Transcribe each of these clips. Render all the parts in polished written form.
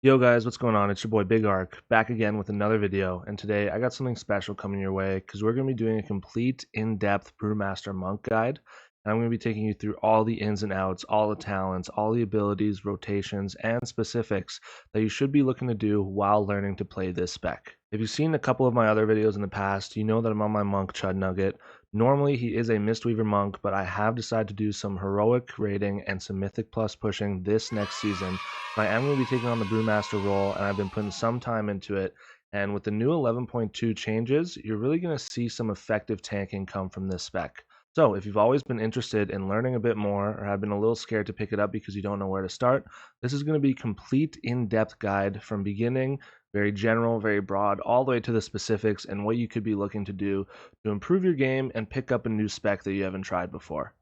Yo guys, what's going on? It's your boy Big Arc back again with another video, and today I got something special coming your way because we're going to be doing a complete in-depth Brewmaster Monk guide, and I'm going to be taking you through all the ins and outs, all the talents, all the abilities, rotations, and specifics that you should be looking to do while learning to play this spec. If you've seen a couple of my other videos in the past, you know that I'm on my Monk Chud Nugget. Normally he is a Mistweaver Monk, but I have decided to do some heroic raiding and some Mythic Plus pushing this next season. I am going to be taking on the Brewmaster role, and I've been putting some time into it. And with the new 11.2 changes, you're really going to see some effective tanking come from this spec. So if you've always been interested in learning a bit more or have been a little scared to pick it up because you don't know where to start, this is going to be a complete in-depth guide from beginning, very general, very broad, all the way to the specifics and what you could be looking to do to improve your game and pick up a new spec that you haven't tried before.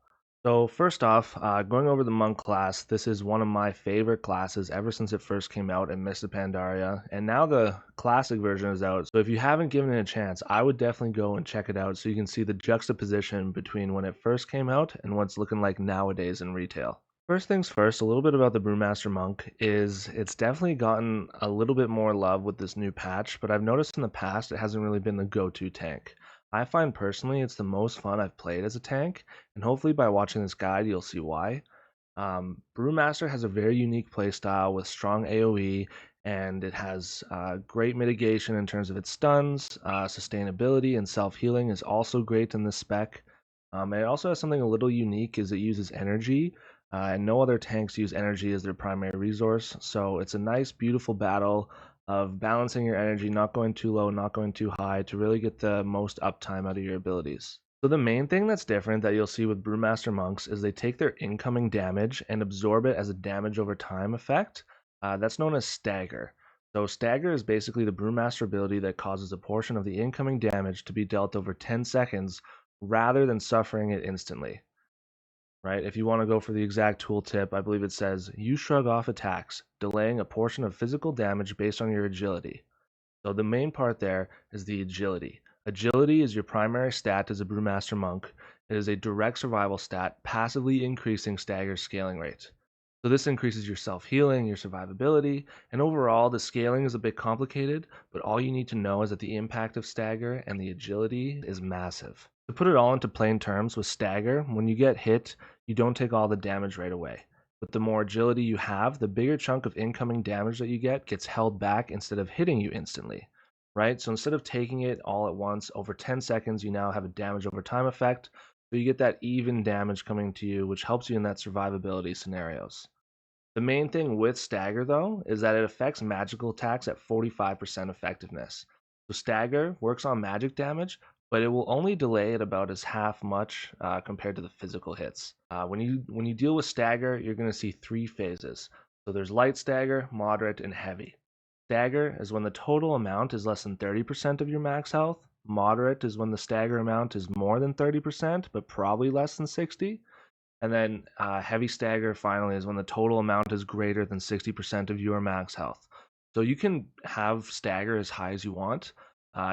So first off, going over the Monk class, this is one of my favorite classes ever since it first came out in Mists of Pandaria, and now the classic version is out. So if you haven't given it a chance, I would definitely go and check it out so you can see the juxtaposition between when it first came out and what's looking like nowadays in retail. First things first, a little bit about the Brewmaster Monk is it's definitely gotten a little bit more love with this new patch, but I've noticed in the past it hasn't really been the go-to tank. I find personally it's the most fun I've played as a tank, and hopefully by watching this guide you'll see why. Brewmaster has a very unique playstyle with strong AoE, and it has great mitigation in terms of its stuns. Sustainability and self-healing is also great in this spec. And it also has something a little unique is it uses energy, and no other tanks use energy as their primary resource. So it's a nice, beautiful battle of balancing your energy, not going too low, not going too high, to really get the most uptime out of your abilities. So the main thing that's different that you'll see with Brewmaster Monks is they take their incoming damage and absorb it as a damage over time effect. That's known as stagger. So stagger is basically the Brewmaster ability that causes a portion of the incoming damage to be dealt over 10 seconds rather than suffering it instantly. Right? If you want to go for the exact tooltip, I believe it says you shrug off attacks, delaying a portion of physical damage based on your agility. So the main part there is the agility. Agility is your primary stat as a Brewmaster Monk. It is a direct survival stat, passively increasing stagger scaling rate. So this increases your self-healing, your survivability, and overall the scaling is a bit complicated, but all you need to know is that the impact of stagger and the agility is massive. To put it all into plain terms, with stagger, when you get hit, you don't take all the damage right away. But the more agility you have, the bigger chunk of incoming damage that you get gets held back instead of hitting you instantly, right? So instead of taking it all at once, over 10 seconds, you now have a damage over time effect. So you get that even damage coming to you, which helps you in that survivability scenarios. The main thing with stagger, though, is that it affects magical attacks at 45% effectiveness. So stagger works on magic damage, but it will only delay it about as half much compared to the physical hits. When you deal with stagger, you're going to see three phases. So there's light stagger, moderate, and heavy. Stagger is when the total amount is less than 30% of your max health. Moderate is when the stagger amount is more than 30%, but probably less than 60. And then heavy stagger finally is when the total amount is greater than 60% of your max health. So you can have stagger as high as you want.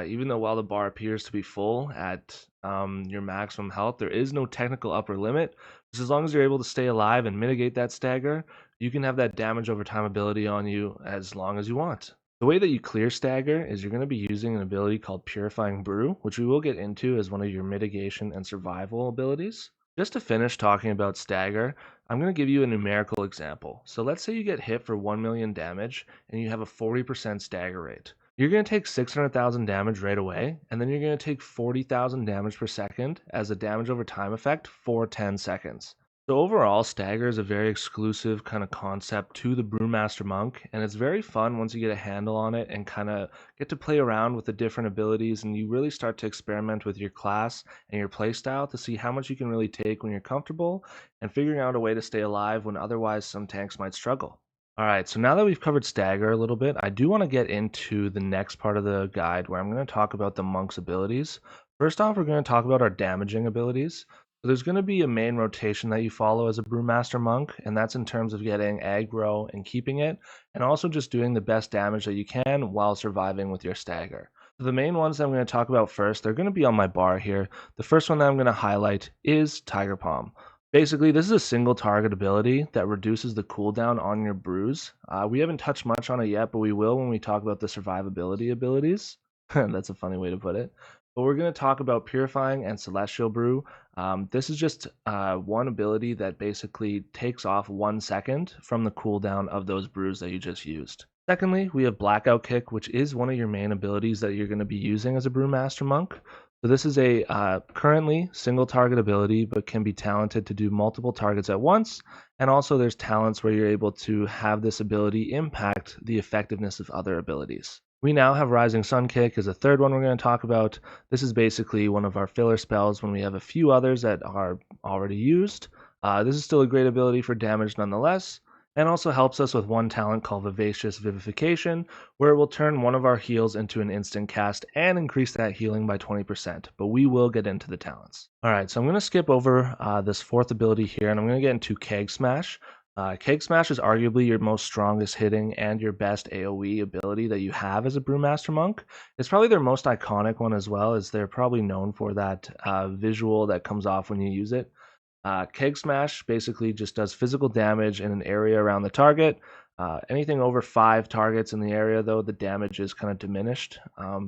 Even though while the bar appears to be full at your maximum health, there is no technical upper limit. Just as long as you're able to stay alive and mitigate that stagger, you can have that damage over time ability on you as long as you want. The way that you clear stagger is you're going to be using an ability called Purifying Brew, which we will get into as one of your mitigation and survival abilities. Just to finish talking about stagger, I'm going to give you a numerical example. So let's say you get hit for 1 million damage and you have a 40% stagger rate. You're going to take 600,000 damage right away, and then you're going to take 40,000 damage per second as a damage over time effect for 10 seconds. So overall, stagger is a very exclusive kind of concept to the Brewmaster Monk, and it's very fun once you get a handle on it and kind of get to play around with the different abilities, and you really start to experiment with your class and your playstyle to see how much you can really take when you're comfortable, and figuring out a way to stay alive when otherwise some tanks might struggle. All right, so now that we've covered stagger a little bit, I do want to get into the next part of the guide where I'm going to talk about the monk's abilities. First off, we're going to talk about our damaging abilities. So there's going to be a main rotation that you follow as a Brewmaster Monk, and that's in terms of getting aggro and keeping it, and also just doing the best damage that you can while surviving with your stagger. So the main ones that I'm going to talk about first, they're going to be on my bar here. The first one that I'm going to highlight is Tiger Palm. Basically, this is a single target ability that reduces the cooldown on your brews. We haven't touched much on it yet, but we will when we talk about the survivability abilities. That's a funny way to put it. But we're going to talk about Purifying and Celestial Brew. This is just one ability that basically takes off 1 second from the cooldown of those brews that you just used. Secondly, we have Blackout Kick, which is one of your main abilities that you're going to be using as a Brewmaster Monk. So this is a currently single target ability, but can be talented to do multiple targets at once. And also there's talents where you're able to have this ability impact the effectiveness of other abilities. We now have Rising Sun Kick as a third one we're going to talk about. This is basically one of our filler spells when we have a few others that are already used. This is still a great ability for damage nonetheless, and also helps us with one talent called Vivacious Vivification, where it will turn one of our heals into an instant cast and increase that healing by 20%, but we will get into the talents. Alright, so I'm going to skip over this fourth ability here, and I'm going to get into Keg Smash. Keg Smash is arguably your most strongest hitting and your best AoE ability that you have as a Brewmaster Monk. It's probably their most iconic one as well, as they're probably known for that visual that comes off when you use it. Keg Smash basically just does physical damage in an area around the target. Anything over 5 targets in the area, though, the damage is kind of diminished.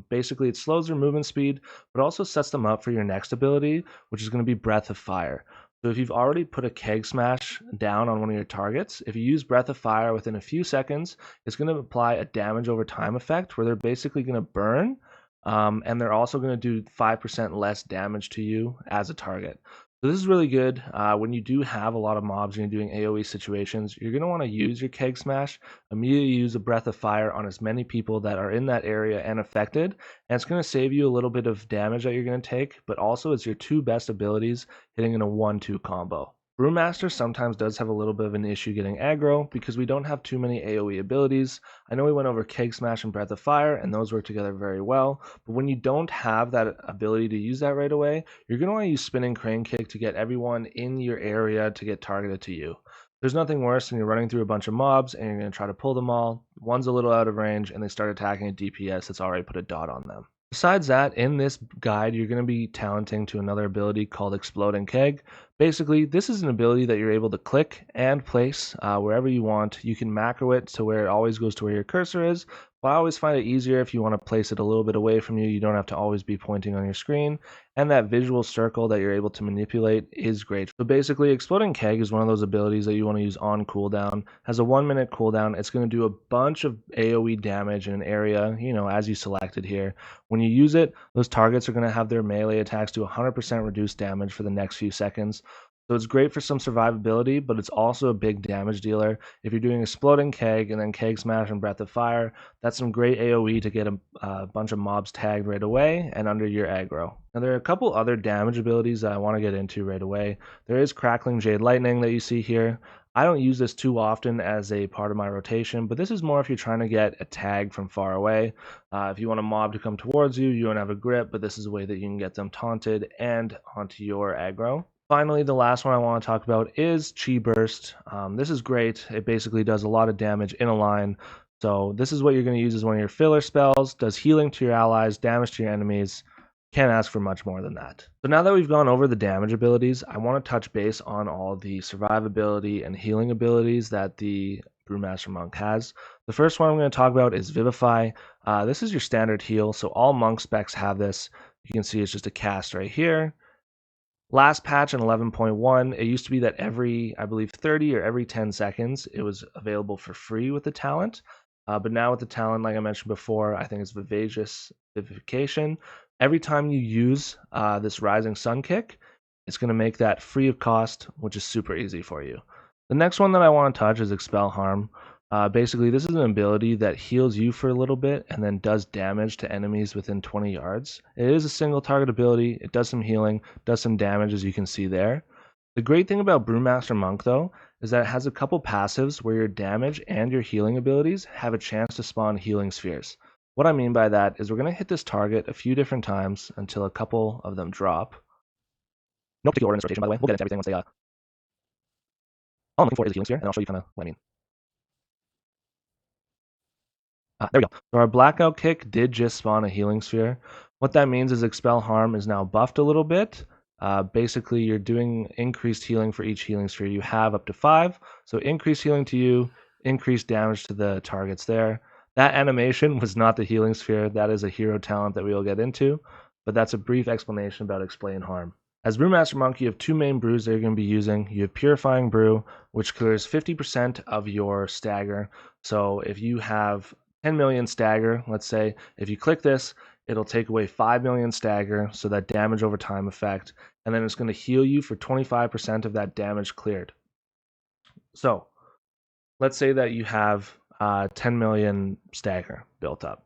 Basically, it slows their movement speed, but also sets them up for your next ability, which is going to be Breath of Fire. So if you've already put a Keg Smash down on one of your targets, if you use Breath of Fire within a few seconds, it's going to apply a damage over time effect where they're basically going to burn, and they're also going to do 5% less damage to you as a target. So this is really good when you do have a lot of mobs and you're doing AoE situations. You're going to want to use your Keg Smash, immediately use a Breath of Fire on as many people that are in that area and affected, and it's going to save you a little bit of damage that you're going to take, but also it's your two best abilities hitting in a 1-2 combo. Brewmaster sometimes does have a little bit of an issue getting aggro because we don't have too many AoE abilities. I know we went over Keg Smash and Breath of Fire, and those work together very well, but when you don't have that ability to use that right away, you're going to want to use Spinning Crane Kick to get everyone in your area to get targeted to you. There's nothing worse than you're running through a bunch of mobs and you're going to try to pull them all. One's a little out of range and they start attacking a DPS that's already put a dot on them. Besides that, in this guide, you're going to be talenting to another ability called Exploding Keg. Basically, this is an ability that you're able to click and place wherever you want. You can macro it to where it always goes to where your cursor is, but I always find it easier if you want to place it a little bit away from you. You don't have to always be pointing on your screen, and that visual circle that you're able to manipulate is great. So basically, Exploding Keg is one of those abilities that you want to use on cooldown. Has a 1-minute cooldown. It's going to do a bunch of AoE damage in an area, as you selected here. When you use it, those targets are going to have their melee attacks do 100% reduced damage for the next few seconds. So it's great for some survivability, but it's also a big damage dealer. If you're doing Exploding Keg and then Keg Smash and Breath of Fire, that's some great AoE to get a bunch of mobs tagged right away and under your aggro. Now there are a couple other damage abilities that I want to get into right away. There is Crackling Jade Lightning that you see here. I don't use this too often as a part of my rotation, but this is more if you're trying to get a tag from far away. If you want a mob to come towards you, you don't have a grip, but this is a way that you can get them taunted and onto your aggro. Finally, the last one I want to talk about is Chi Burst. This is great. It basically does a lot of damage in a line. So this is what you're going to use as one of your filler spells. Does healing to your allies, damage to your enemies. Can't ask for much more than that. So now that we've gone over the damage abilities, I want to touch base on all the survivability and healing abilities that the Brewmaster Monk has. The first one I'm going to talk about is Vivify. This is your standard heal, so all monk specs have this. You can see it's just a cast right here. Last patch in 11.1, it used to be that every, I believe, 30 or every 10 seconds, it was available for free with the talent. But now with the talent, like I mentioned before, I think it's Vivacious Vivification. Every time you use this Rising Sun Kick, it's going to make that free of cost, which is super easy for you. The next one that I want to touch is Expel Harm. Basically, this is an ability that heals you for a little bit and then does damage to enemies within 20 yards. It is a single target ability. It does some healing, does some damage, as you can see there. The great thing about Brewmaster Monk, though, is that it has a couple passives where your damage and your healing abilities have a chance to spawn healing spheres. What I mean by that is we're going to hit this target a few different times until a couple of them drop. No particular order in this rotation, by the way. We'll get into everything once they... All I'm looking for is a healing sphere, and I'll show you kind of what I mean. There we go. So our Blackout Kick did just spawn a healing sphere. What that means is Expel Harm is now buffed a little bit, Basically, you're doing increased healing for each healing sphere you have up to 5. So increased healing to you, increased damage to the targets there. That animation was not the healing sphere. That is a hero talent that we will get into, but that's a brief explanation about Explain Harm. As Brewmaster Monk, you have two main brews that you're going to be using. You have Purifying Brew, which clears 50% of your stagger. So if you have 10 million stagger, let's say, if you click this, it'll take away 5 million stagger, so that damage over time effect, and then it's going to heal you for 25% of that damage cleared. So let's say that you have 10 million stagger built up.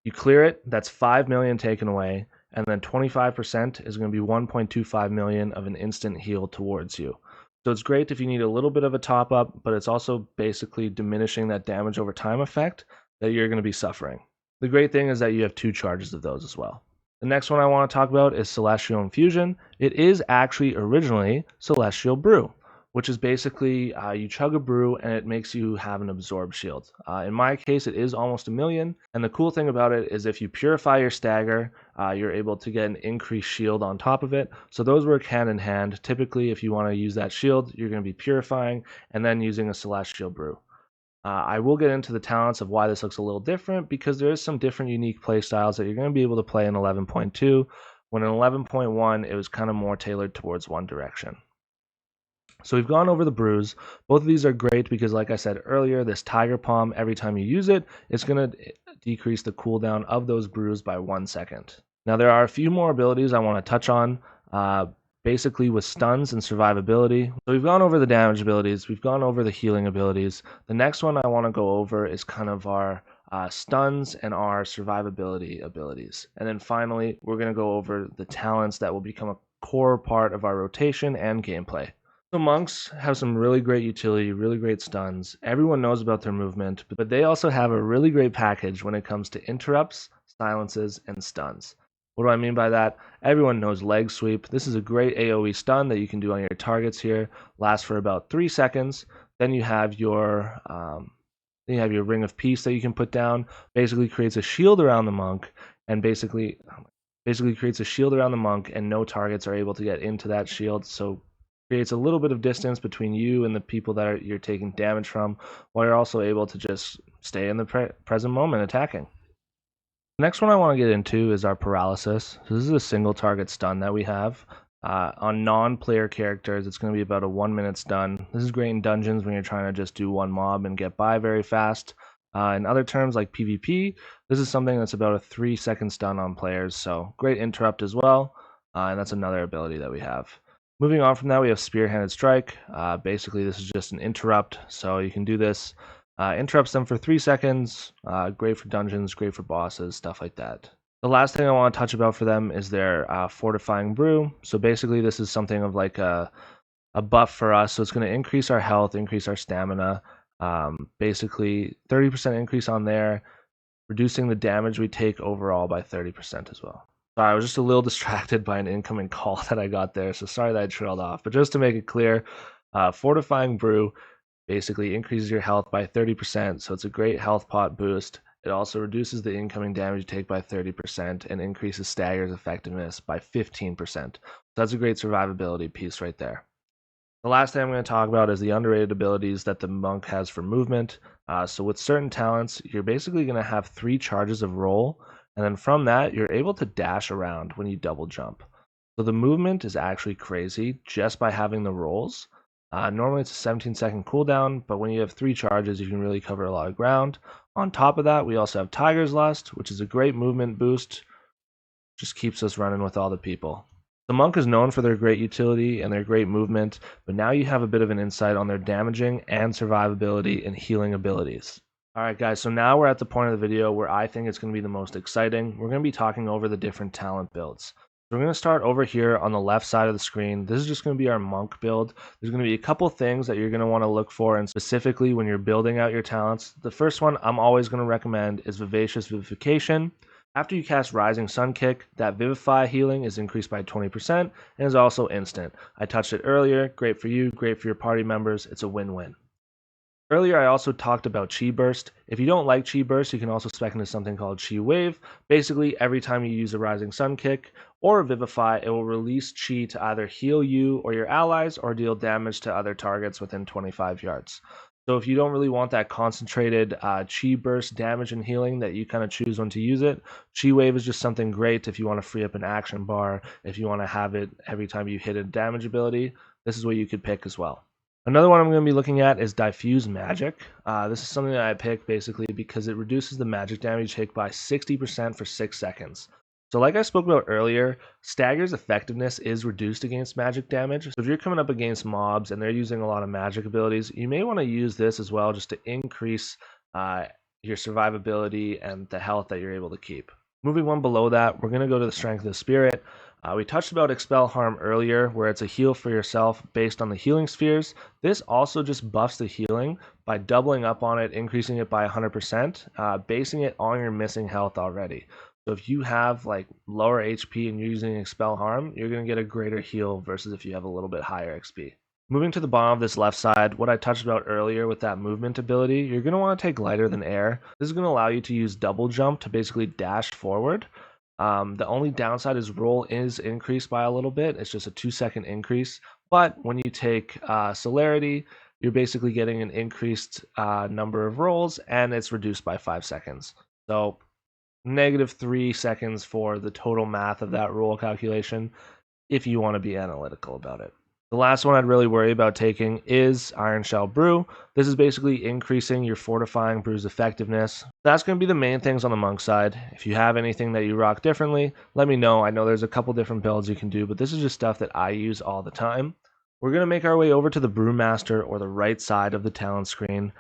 You clear it, that's 5 million taken away, and then 25% is going to be 1.25 million of an instant heal towards you. So it's great if you need a little bit of a top up, but it's also basically diminishing that damage over time effect that you're going to be suffering. The great thing is that you have 2 charges of those as well. The next one I want to talk about is Celestial Infusion. It is actually originally Celestial Brew, which is basically you chug a brew and it makes you have an absorb shield. In my case, it is almost 1 million. And the cool thing about it is if you purify your stagger, you're able to get an increased shield on top of it. So those work hand in hand. Typically, if you want to use that shield, you're going to be purifying and then using a Celestial Brew. I will get into the talents of why this looks a little different because there is some different unique play styles that you're going to be able to play in 11.2. When in 11.1, it was kind of more tailored towards one direction. So we've gone over the brews. Both of these are great because, like I said earlier, this Tiger Palm, every time you use it, it's going to decrease the cooldown of those brews by 1 second. Now, there are a few more abilities I want to touch on, basically with stuns and survivability. So we've gone over the damage abilities. We've gone over the healing abilities. The next one I want to go over is kind of our stuns and our survivability abilities. And then finally, we're going to go over the talents that will become a core part of our rotation and gameplay. So monks have some really great utility, really great stuns. Everyone knows about their movement, but they also have a really great package when it comes to interrupts, silences, and stuns. What do I mean by that? Everyone knows leg sweep. This is a great AoE stun that you can do on your targets here. Lasts for about 3 seconds. Then you have your ring of peace that you can put down. Basically creates a shield around the monk, and basically creates a shield around the monk, and no targets are able to get into that shield. So creates a little bit of distance between you and the people that you're taking damage from, while you're also able to just stay in the present moment attacking. The next one I want to get into is our paralysis. So this is a single target stun that we have. On non-player characters, it's going to be about a 1-minute stun. This is great in dungeons when you're trying to just do one mob and get by very fast. In other terms like PvP, this is something that's about a 3-second stun on players, so great interrupt as well, and that's another ability that we have. Moving on from that, we have Spearhanded Strike. Basically, this is just an interrupt, so you can do this. Interrupts them for 3 seconds. Great for dungeons, great for bosses, stuff like that. The last thing I want to touch about for them is their Fortifying Brew. So basically, this is something of like a buff for us. So it's going to increase our health, increase our stamina. Basically, 30% increase on there, reducing the damage we take overall by 30% as well. Sorry, I was just a little distracted by an incoming call that I got there, so sorry that I trailed off. But just to make it clear, Fortifying Brew basically increases your health by 30%, so it's a great health pot boost. It also reduces the incoming damage you take by 30% and increases stagger's effectiveness by 15%. So that's a great survivability piece right there. The last thing I'm going to talk about is the underrated abilities that the monk has for movement. So with certain talents, you're basically going to have 3 charges of roll, and then from that, you're able to dash around when you double jump. So the movement is actually crazy just by having the rolls. Normally it's a 17-second cooldown, but when you have 3 charges, you can really cover a lot of ground. On top of that, we also have Tiger's Lust, which is a great movement boost. Just keeps us running with all the people. The monk is known for their great utility and their great movement, but now you have a bit of an insight on their damaging and survivability and healing abilities. Alright guys, so now we're at the point of the video where I think it's going to be the most exciting. We're going to be talking over the different talent builds. So we're going to start over here on the left side of the screen. This is just going to be our monk build. There's going to be a couple things that you're going to want to look for, and specifically when you're building out your talents. The first one I'm always going to recommend is Vivacious Vivification. After you cast Rising Sun Kick, that Vivify healing is increased by 20% and is also instant. I touched it earlier. Great for you, great for your party members. It's a win-win. Earlier, I also talked about Chi Burst. If you don't like Chi Burst, you can also spec into something called Chi Wave. Basically, every time you use a Rising Sun kick or a Vivify, it will release Chi to either heal you or your allies or deal damage to other targets within 25 yards. So if you don't really want that concentrated Chi Burst damage and healing that you kind of choose when to use it, Chi Wave is just something great if you want to free up an action bar, if you want to have it every time you hit a damage ability. This is what you could pick as well. Another one I'm going to be looking at is Diffuse Magic. This is something that I pick basically because it reduces the magic damage take by 60% for 6 seconds. So like I spoke about earlier, Stagger's effectiveness is reduced against magic damage. So if you're coming up against mobs and they're using a lot of magic abilities, you may want to use this as well just to increase your survivability and the health that you're able to keep. Moving one below that, we're going to go to the Strength of the Spirit. We touched about Expel Harm earlier, where it's a heal for yourself based on the healing spheres. This also just buffs the healing by doubling up on it, increasing it by 100%, basing it on your missing health already. So if you have like lower HP and you're using Expel Harm, you're going to get a greater heal versus if you have a little bit higher XP. Moving to the bottom of this left side, what I touched about earlier with that movement ability, you're going to want to take lighter than air. This is going to allow you to use double jump to basically dash forward. The only downside is roll is increased by a little bit. It's just a 2-second increase. But when you take celerity, you're basically getting an increased number of rolls and it's reduced by 5 seconds. So -3 seconds for the total math of that roll calculation if you want to be analytical about it. The last one I'd really worry about taking is Iron Shell Brew. This is basically increasing your fortifying brew's effectiveness. That's going to be the main things on the monk side. If you have anything that you rock differently, let me know. I know there's a couple different builds you can do, but this is just stuff that I use all the time. We're going to make our way over to the Brewmaster, or the right side of the talent screen.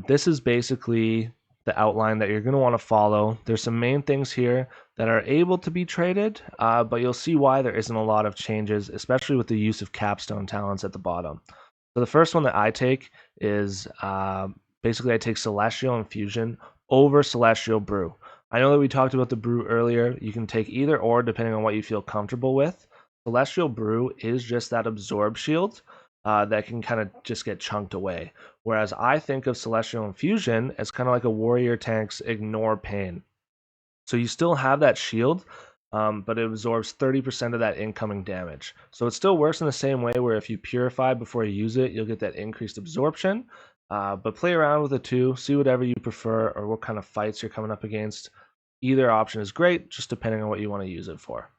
This is basically the outline that you're going to want to follow. There's some main things here that are able to be traded, but you'll see why there isn't a lot of changes, especially with the use of capstone talents at the bottom. So the first one that I take is basically I take Celestial Infusion over Celestial Brew. I know that we talked about the brew earlier. You can take either or depending on what you feel comfortable with. Celestial Brew is just that absorb shield that can kind of just get chunked away. Whereas I think of Celestial Infusion as kind of like a warrior tank's Ignore Pain. So you still have that shield, but it absorbs 30% of that incoming damage. So it still works in the same way where if you purify before you use it, you'll get that increased absorption. But play around with it too, see whatever you prefer or what kind of fights you're coming up against. Either option is great, just depending on what you want to use it for.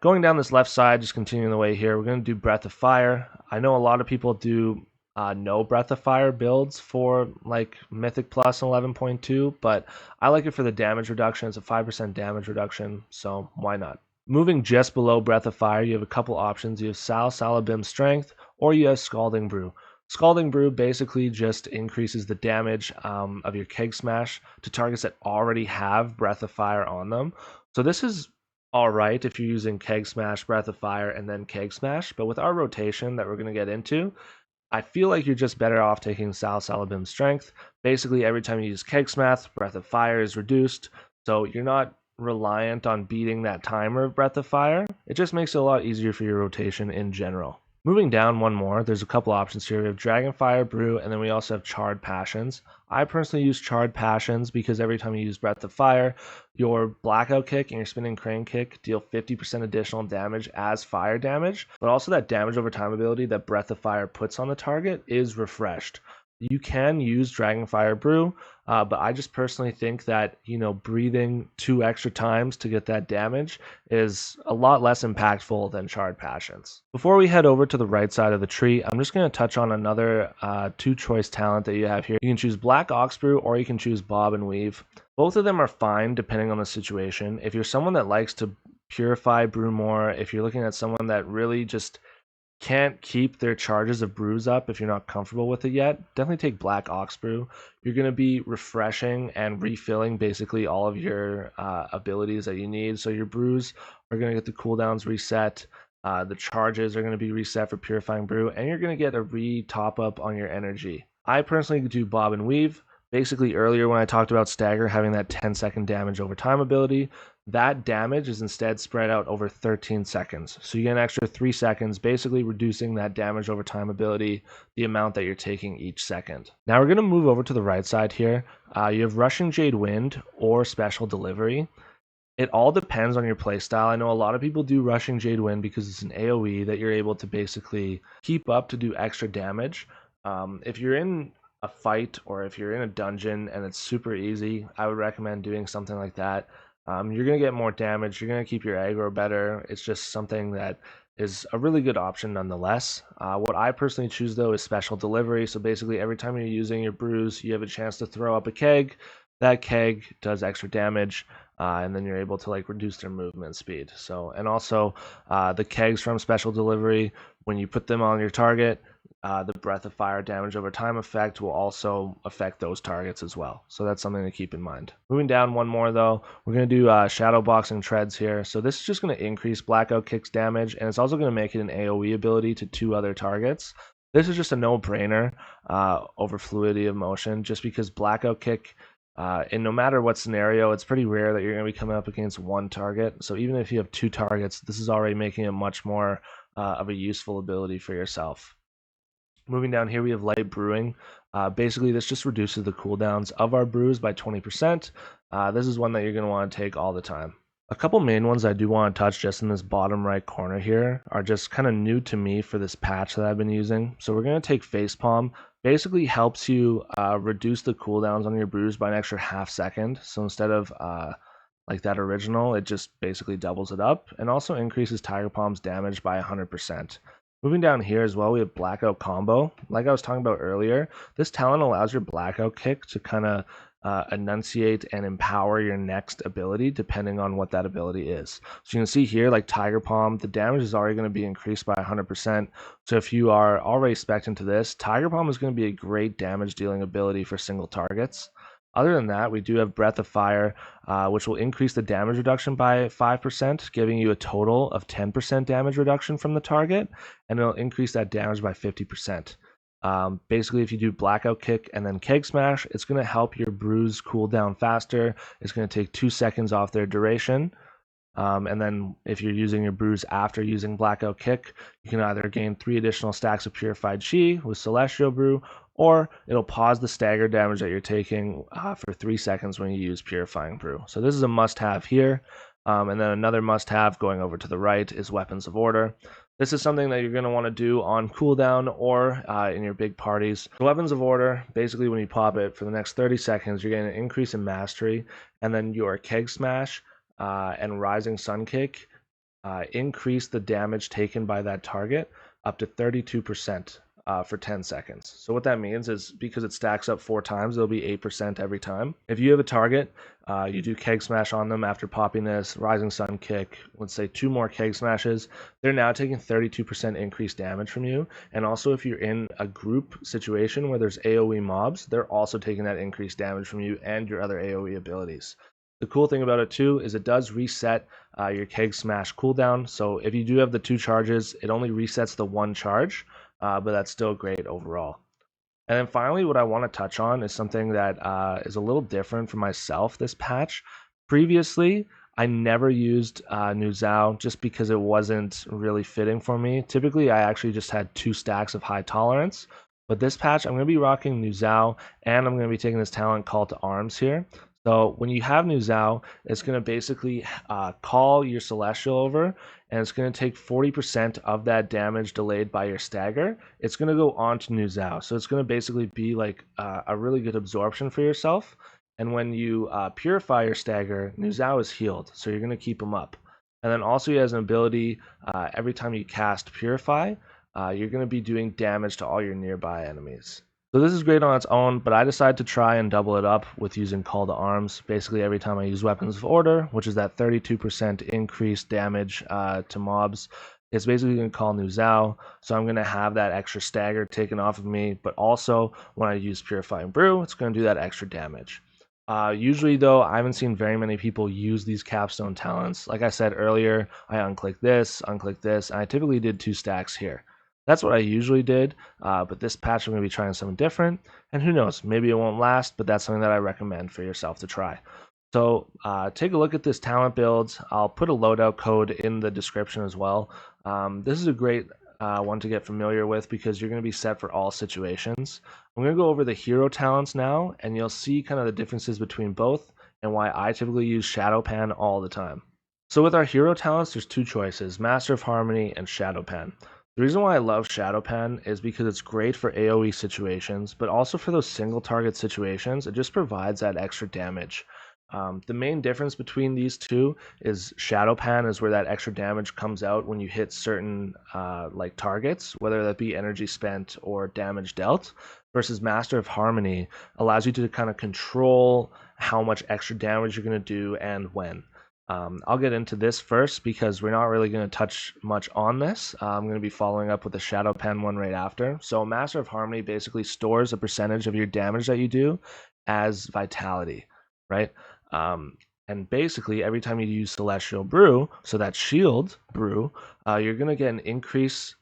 Going down this left side, just continuing the way here, we're going to do Breath of Fire. I know a lot of people do no Breath of Fire builds for like Mythic Plus and 11.2, but I like it for the damage reduction. It's a 5% damage reduction, so why not? Moving just below Breath of Fire, you have a couple options. You have Salabim Strength, or you have Scalding Brew. Scalding Brew basically just increases the damage of your Keg Smash to targets that already have Breath of Fire on them. So this is all right if you're using Keg Smash, Breath of Fire, and then Keg Smash, but with our rotation that we're going to get into, I feel like you're just better off taking Salabim Strength. Basically, every time you use Keg Smash, Breath of Fire is reduced, so you're not reliant on beating that timer of Breath of Fire. It just makes it a lot easier for your rotation in general. Moving down one more, there's a couple options here. We have Dragonfire Brew, and then we also have Charred Passions. I personally use Charred Passions because every time you use Breath of Fire, your Blackout Kick and your Spinning Crane Kick deal 50% additional damage as fire damage, but also that damage over time ability that Breath of Fire puts on the target is refreshed. You can use Dragonfire Brew, but I just personally think that, breathing 2 extra times to get that damage is a lot less impactful than Charred Passions. Before we head over to the right side of the tree, I'm just going to touch on another 2-choice talent that you have here. You can choose Black Ox Brew or you can choose Bob and Weave. Both of them are fine depending on the situation. If you're someone that likes to purify brew more, if you're looking at someone that really just can't keep their charges of brews up if you're not comfortable with it yet, definitely take Black Ox Brew. You're going to be refreshing and refilling basically all of your abilities that you need. So your brews are going to get the cooldowns reset. The charges are going to be reset for Purifying Brew, and you're going to get a re-top up on your energy. I personally do Bob and Weave. Basically, earlier when I talked about stagger having that 10-second damage over time ability, that damage is instead spread out over 13 seconds. So you get an extra 3 seconds, basically reducing that damage over time ability, the amount that you're taking each second. Now we're going to move over to the right side here. You have Rushing Jade Wind or Special Delivery. It all depends on your playstyle. I know a lot of people do Rushing Jade Wind because it's an AoE that you're able to basically keep up to do extra damage. If you're in a fight or if you're in a dungeon and it's super easy, I would recommend doing something like that. You're going to get more damage. You're going to keep your aggro better. It's just something that is a really good option nonetheless. What I personally choose though is Special Delivery. So basically every time you're using your brews, you have a chance to throw up a keg. That keg does extra damage. And then you're able to like reduce their movement speed. So, and also the kegs from Special Delivery, when you put them on your target, the Breath of Fire damage over time effect will also affect those targets as well. So that's something to keep in mind. Moving down one more though, we're going to do Shadow Boxing Treads here. So this is just going to increase Blackout Kick's damage, and it's also going to make it an AoE ability to 2 other targets. This is just a no-brainer over Fluidity of Motion, just because Blackout Kick, and no matter what scenario, it's pretty rare that you're going to be coming up against one target. So even if you have 2 targets, this is already making it much more of a useful ability for yourself. Moving down here, we have Light Brewing. Basically, this just reduces the cooldowns of our brews by 20%. This is one that you're going to want to take all the time. A couple main ones I do want to touch just in this bottom right corner here are just kind of new to me for this patch that I've been using. So we're going to take Facepalm. Basically helps you reduce the cooldowns on your brews by an extra half second. So instead of like that original, it just basically doubles it up, and also increases Tiger Palm's damage by 100%. Moving down here as well, we have Blackout Combo. Like I was talking about earlier, this talent allows your Blackout Kick to kind of enunciate and empower your next ability depending on what that ability is. So you can see here, like Tiger Palm, the damage is already going to be increased by 100%. So if you are already spec'd into this, Tiger Palm is going to be a great damage dealing ability for single targets. Other than that, we do have Breath of Fire, which will increase the damage reduction by 5%, giving you a total of 10% damage reduction from the target, and it'll increase that damage by 50%. Basically, if you do Blackout Kick and then Keg Smash, it's going to help your brews cool down faster. It's going to take 2 seconds off their duration. And then if you're using your brews after using Blackout Kick, you can either gain 3 additional stacks of Purified Chi with Celestial Brew, or it'll pause the stagger damage that you're taking for 3 seconds when you use Purifying Brew. So this is a must-have here. And then another must-have going over to the right is Weapons of Order. This is something that you're going to want to do on cooldown or in your big parties. Weapons of Order, basically when you pop it for the next 30 seconds, you're getting an increase in Mastery, and then your Keg Smash and Rising Sun Kick increase the damage taken by that target up to 32% for 10 seconds. So what that means is, because it stacks up 4 times, it'll be 8% every time. If you have a target, you do Keg Smash on them after popping this, Rising Sun Kick, let's say 2 more Keg Smashes, they're now taking 32% increased damage from you. And also if you're in a group situation where there's AoE mobs, they're also taking that increased damage from you and your other AoE abilities. The cool thing about it too is it does reset your Keg Smash cooldown. So if you do have the 2 charges, it only resets the 1 charge, but that's still great overall. And then finally, what I want to touch on is something that is a little different for myself this patch. Previously, I never used New Zhao just because it wasn't really fitting for me. Typically, I actually just had 2 stacks of High Tolerance. But this patch, I'm going to be rocking New Zhao, and I'm going to be taking this talent Call to Arms here. So when you have New Zhao, it's going to basically call your Celestial over, and it's going to take 40% of that damage delayed by your stagger. It's going to go on to New Zhao. So it's going to basically be like a really good absorption for yourself. And when you purify your stagger, New Zhao is healed, so you're going to keep him up. And then also he has an ability, every time you cast Purify, you're going to be doing damage to all your nearby enemies. So this is great on its own, but I decided to try and double it up with using Call to Arms. Basically every time I use Weapons of Order, which is that 32% increased damage to mobs, it's basically going to call New Zhao. So I'm going to have that extra stagger taken off of me, but also when I use Purifying Brew, it's going to do that extra damage. Usually though, I haven't seen very many people use these capstone talents. Like I said earlier, I unclick this, and I typically did 2 stacks here. That's what I usually did, but this patch I'm going to be trying something different, and who knows, maybe it won't last, but that's something that I recommend for yourself to try. So take a look at this talent build. I'll put a loadout code in the description as well. This is a great one to get familiar with because you're going to be set for all situations. I'm going to go over the hero talents now, and you'll see kind of the differences between both and why I typically use Shadow Pan all the time. So with our hero talents, there's two choices, Master of Harmony and Shadow Pan. The reason why I love Shadow Pen is because it's great for AoE situations, but also for those single target situations, it just provides that extra damage. The main difference between these two is Shadow Pan is where that extra damage comes out when you hit certain like targets, whether that be energy spent or damage dealt, versus Master of Harmony allows you to kind of control how much extra damage you're going to do and when. I'll get into this first because we're not really going to touch much on this. I'm going to be following up with the Shadow Pen one right after. So Master of Harmony basically stores a percentage of your damage that you do as vitality, right? And basically every time you use Celestial Brew, so that shield brew, you're going to get an increase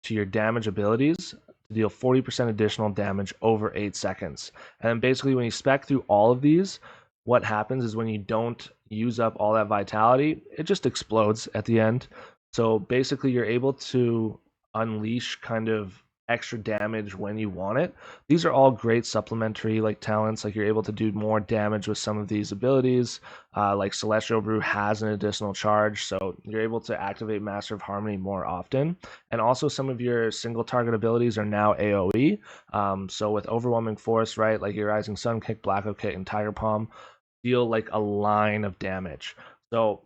to your damage abilities to deal 40% additional damage over 8 seconds. And then basically when you spec through all of these, what happens is when you don't use up all that vitality, it just explodes at the end. So basically you're able to unleash kind of extra damage when you want it. These are all great supplementary like talents, like you're able to do more damage with some of these abilities. Like Celestial Brew has an additional charge, so you're able to activate Master of Harmony more often. And also some of your single target abilities are now AoE. So with Overwhelming Force, right, like your Rising Sun Kick, Black Oak Kick, and Tiger Palm, deal like a line of damage. So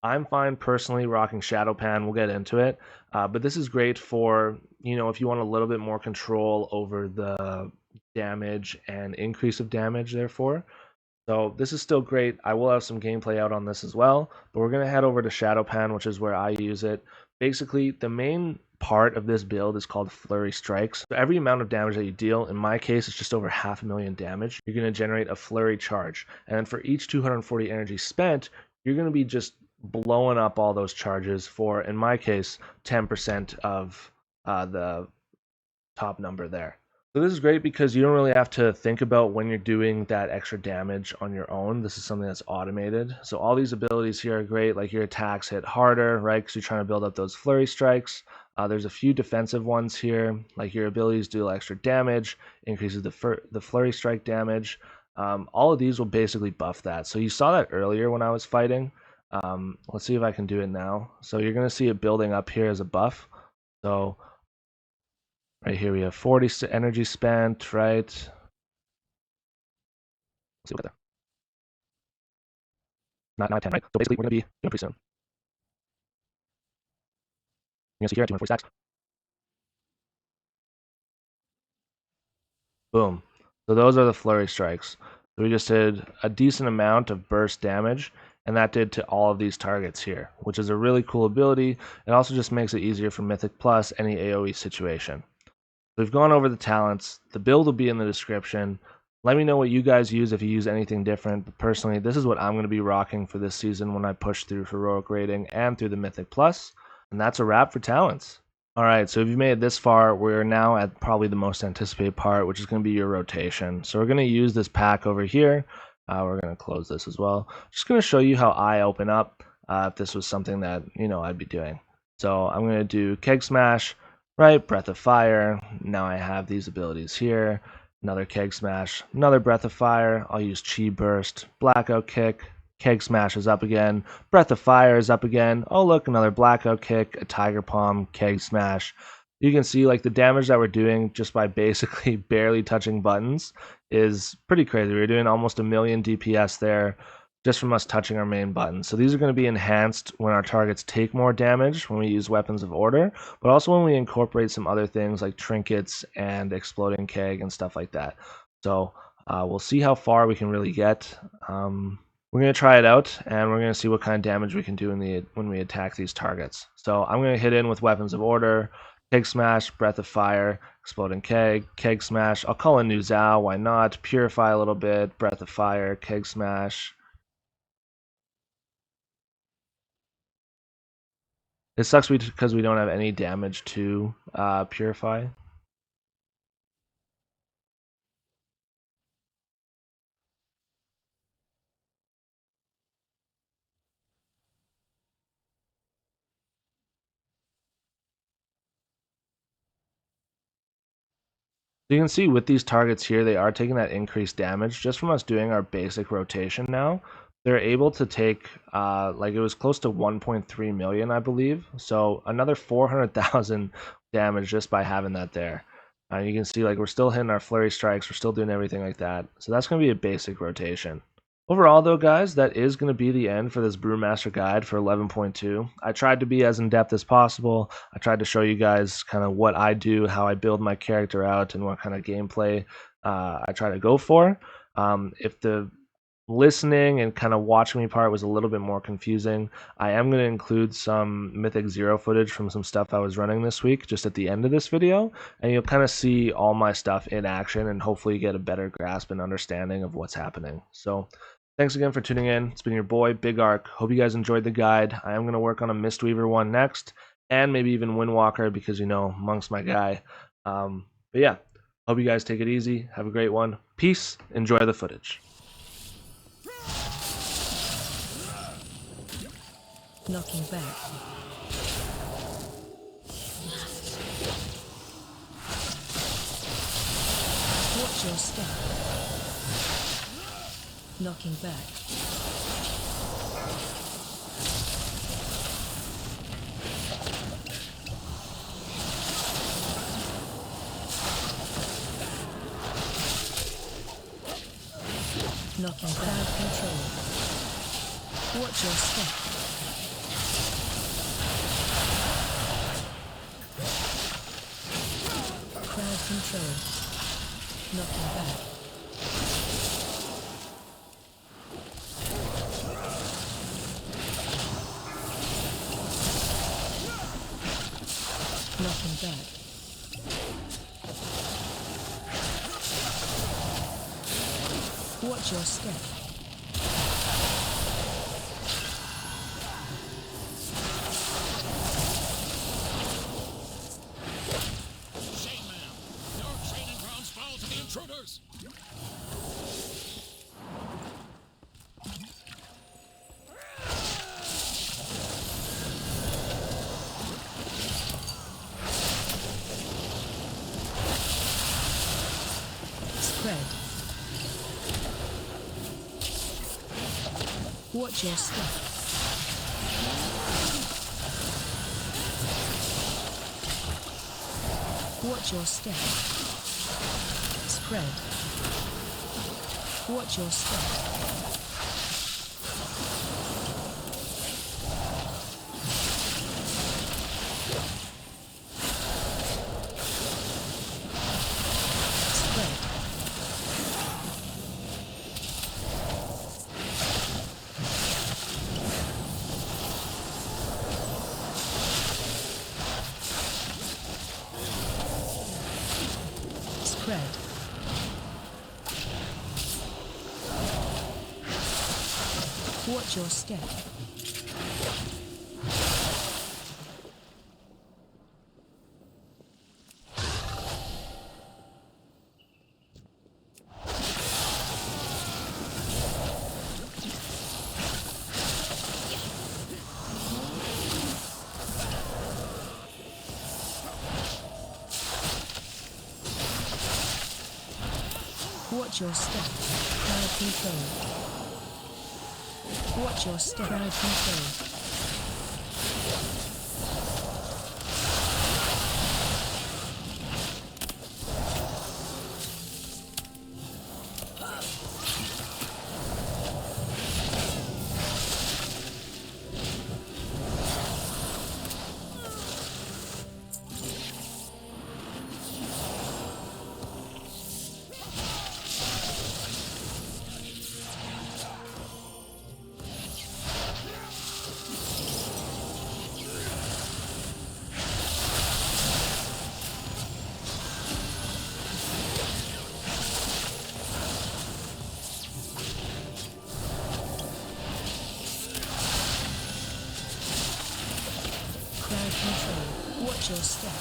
I'm fine personally rocking Shadow Pan. We'll get into it. But this is great for, if you want a little bit more control over the damage and increase of damage, therefore. So this is still great. I will have some gameplay out on this as well, but we're going to head over to Shadow Pan, which is where I use it. Basically, the main part of this build is called Flurry Strikes. So every amount of damage that you deal, in my case, it's just over 500,000 damage, you're going to generate a Flurry charge. And then for each 240 energy spent, you're going to be just blowing up all those charges for, in my case, 10% of the top number there. So this is great because you don't really have to think about when you're doing that extra damage on your own. This is something that's automated. So all these abilities here are great, like your attacks hit harder, right? Because you're trying to build up those flurry strikes. There's a few defensive ones here, like your abilities do extra damage, increases the flurry strike damage. All of these will basically buff that. So you saw that earlier when I was fighting. Let's see if I can do it now. So you're going to see it building up here as a buff. So right here we have 40 energy spent, right? Let's see what there. Not 10, right? So basically we're gonna be doing pretty soon. You're gonna see here at 240 stacks. Boom. So those are the flurry strikes. So we just did a decent amount of burst damage, and that did to all of these targets here, which is a really cool ability. It also just makes it easier for Mythic Plus any AoE situation. We've gone over the talents. The build will be in the description. Let me know what you guys use if you use anything different. But personally, this is what I'm going to be rocking for this season when I push through Heroic Rating and through the Mythic Plus. And that's a wrap for talents. All right, so if you've made it this far, we're now at probably the most anticipated part, which is going to be your rotation. So we're going to use this pack over here. We're going to close this as well. Just going to show you how I open up if this was something that, I'd be doing. So I'm going to do Keg Smash, right? Breath of Fire. Now I have these abilities here. Another Keg Smash, another Breath of Fire. I'll use Chi Burst, Blackout Kick. Keg Smash is up again. Breath of Fire is up again. Oh, look, another Blackout Kick, a Tiger Palm, Keg Smash. You can see like the damage that we're doing just by basically barely touching buttons is pretty crazy. We're doing almost 1,000,000 DPS there just from us touching our main button. So these are going to be enhanced when our targets take more damage when we use Weapons of Order, but also when we incorporate some other things like trinkets and exploding keg and stuff like that. So we'll see how far we can really get. We're going to try it out, and we're going to see what kind of damage we can do when we attack these targets. So I'm going to hit in with Weapons of Order, Keg Smash, Breath of Fire, Exploding Keg, Keg Smash. I'll call in New Zao, why not? Purify a little bit, Breath of Fire, Keg Smash. It sucks because we don't have any damage to Purify. So you can see with these targets here, they are taking that increased damage just from us doing our basic rotation now. They're able to take, like it was close to 1.3 million, I believe. So another 400,000 damage just by having that there. You can see like we're still hitting our flurry strikes. We're still doing everything like that. So that's going to be a basic rotation. Overall, though, guys, that is going to be the end for this Brewmaster guide for 11.2. I tried to be as in-depth as possible. I tried to show you guys kind of what I do, how I build my character out, and what kind of gameplay I try to go for. If the listening and kind of watching me part was a little bit more confusing, I am going to include some Mythic Zero footage from some stuff I was running this week just at the end of this video, and you'll kind of see all my stuff in action and hopefully get a better grasp and understanding of what's happening. So thanks again for tuning in. It's been your boy, Big Arc. Hope you guys enjoyed the guide. I am going to work on a Mistweaver one next, and maybe even Windwalker because, you know, Monk's my guy. But yeah, hope you guys take it easy. Have a great one. Peace. Enjoy the footage. Knocking back. Watch your step. Knocking back. Knocking crowd control. Watch your step. Crowd control. Knocking back. Knocking back. Watch your step. Shame, ma'am. Your training grounds fall to the intruders. Spread. Watch your step. Watch your step. Spread. Watch your step. Spread. Watch your step. Watch your step. Crowd control. Watch your step. Crowd control. Watch your step.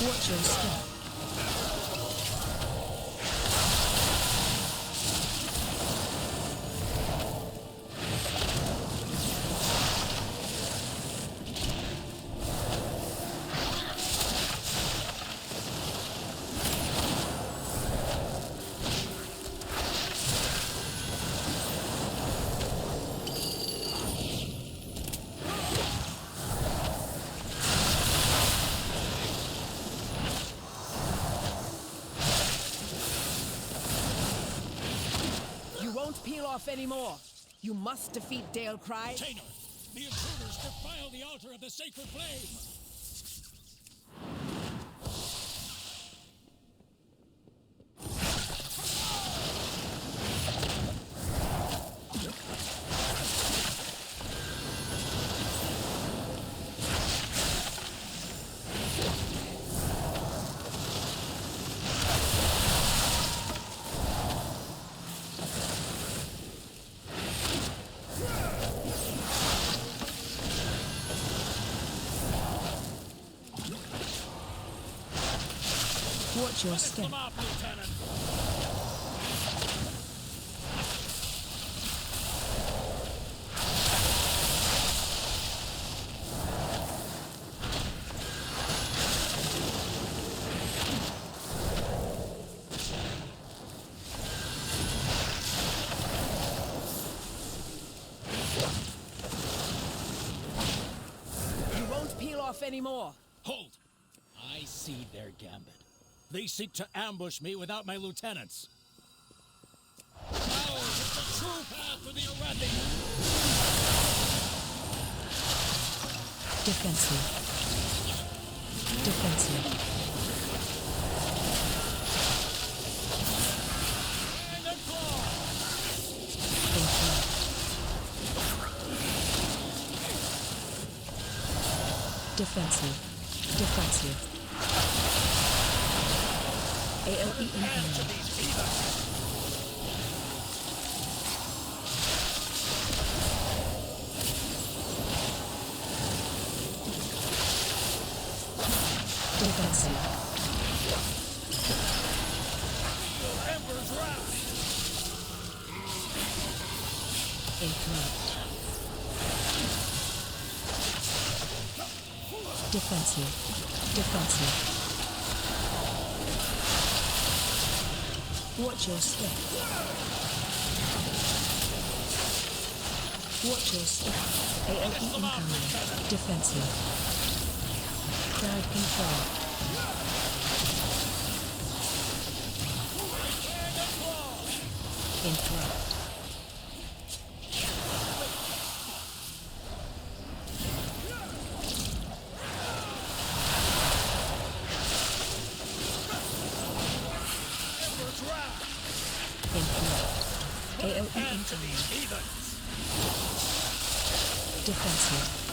Watch your step. Won't peel off anymore. You must defeat Dale Cry. Tainer, the intruders defile the altar of the sacred flame. Watch your Finish step. them off, Lieutenant. You won't peel off anymore. Hold! I see their gambit. They seek to ambush me without my lieutenants. Ours is the true path to the Arathi. Defensive. Defensive. And the claw! Incorrect. Defensive. Defensive. AOE Hands to incoming. these heathens! Defensive. The Emperor's wrath! Incorrect. Defensive. Defensive. Watch your step. Watch your step. AOE incoming. Defensive. Crowd control. Incorrect. Emperor's wrath! Incorrect. AOE Hands to incoming. these heathens! Defensive.